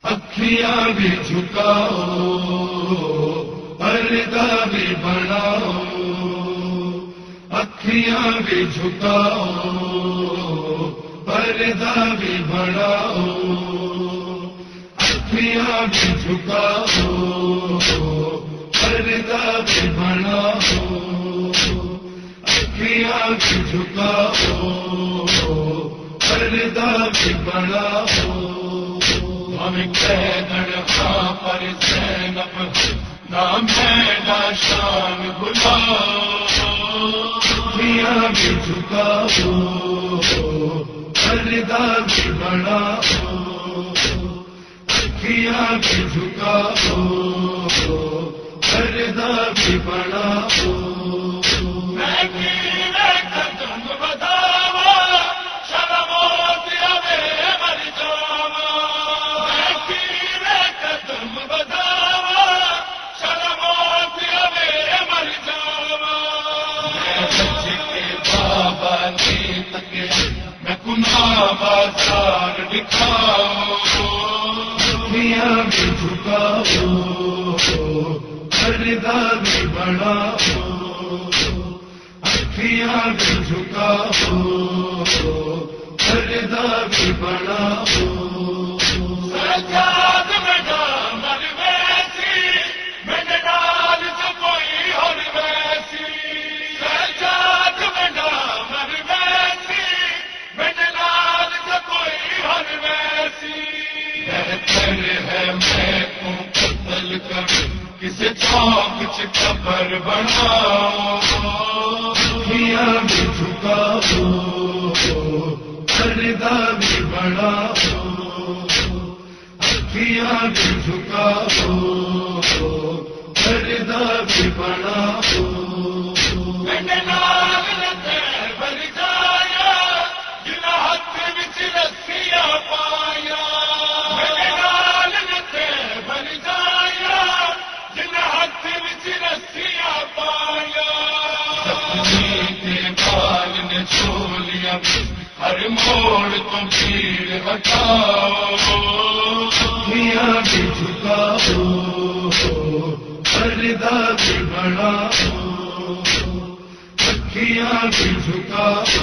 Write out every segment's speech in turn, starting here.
اکھیاں بھی جھکاؤ، پردہ بھی بڑھاؤ، اکھیاں بھی جھکاؤ، پردہ بھی بڑھاؤ، اکھیاں بھی جھکاؤ، پردہ بھی بڑھاؤ، اکھیاں بھی جھکاؤ، پردہ بھی بڑھاؤ۔ ہم کہہ خاں پر زینب نام ہے شان بلاؤ، اکھیاں بھی جھکاؤ، پردہ بھی بڑھاؤ، اکھیاں بھی جھکاؤ، پردہ بھی بڑھاؤ۔ بازار دکھاؤ، اکھیاں بھی جھکاؤ، پردہ بھی بڑھاؤ، اکھیاں بھی جھکاؤ، پردہ بھی بڑھاؤ۔ کسے چوک چکر بناؤ، اکھیاں بھی جھکاؤ، پردہ بھی بڑھاؤ، اکھیاں بھی جھکاؤ، پردہ بھی بڑھاؤ۔ ہر موڑ تو بھیڑ ہٹاؤ، اکھیاں بھی جھکاؤ، پردہ بھی بڑھاؤ، اکھیاں بھی جھکاؤ،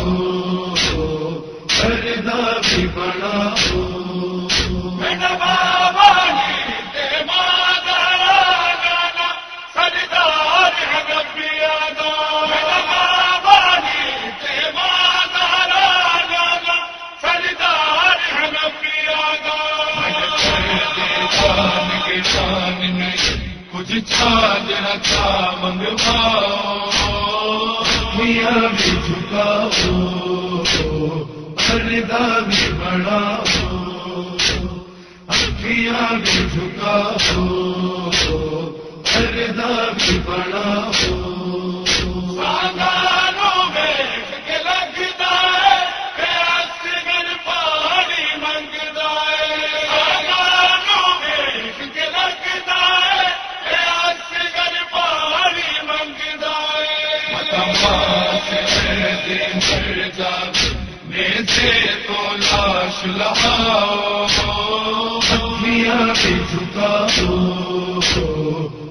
پردہ بھی بڑھاؤ۔ کچھ چھاجنا تھا منگواؤ، اکھیاں بھی جھکاؤ، پردہ بھی بڑھاؤ، اکھیاں بھی جھکاؤ، پردہ بھی بڑھاؤ۔ تو لاش لہاؤ، اکھیاں بھی جھکاؤ،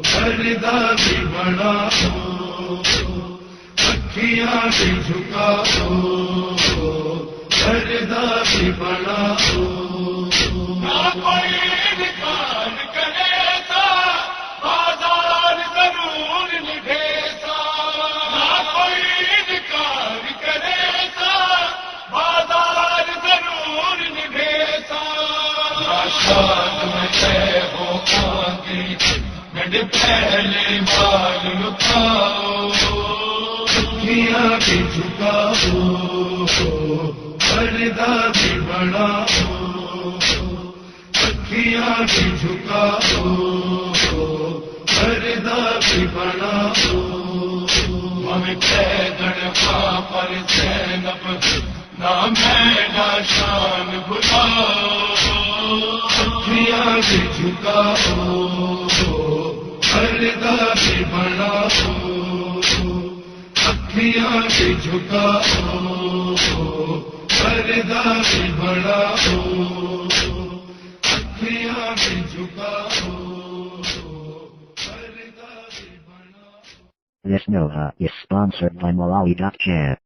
پردہ بھی بڑھاؤ، اکھیاں بھی جھکاؤ، پردہ بھی بڑھاؤ۔ پہلے بال لٹاؤ، اکھیاں بھی جھکاؤ، پردہ بھی بڑھاؤ، اکھیاں بھی جھکاؤ، پردہ بھی بڑھاؤ۔ ہم کہہ خاں پر زینب نام ہے شان بلاؤ، اکھیاں بھی جھکاؤ، پردہ بھی بڑھاؤ، اکھیاں بھی جھکاؤ، پردہ بھی بڑھاؤ، اکھیاں This Nova is sponsored by Malawi.chat.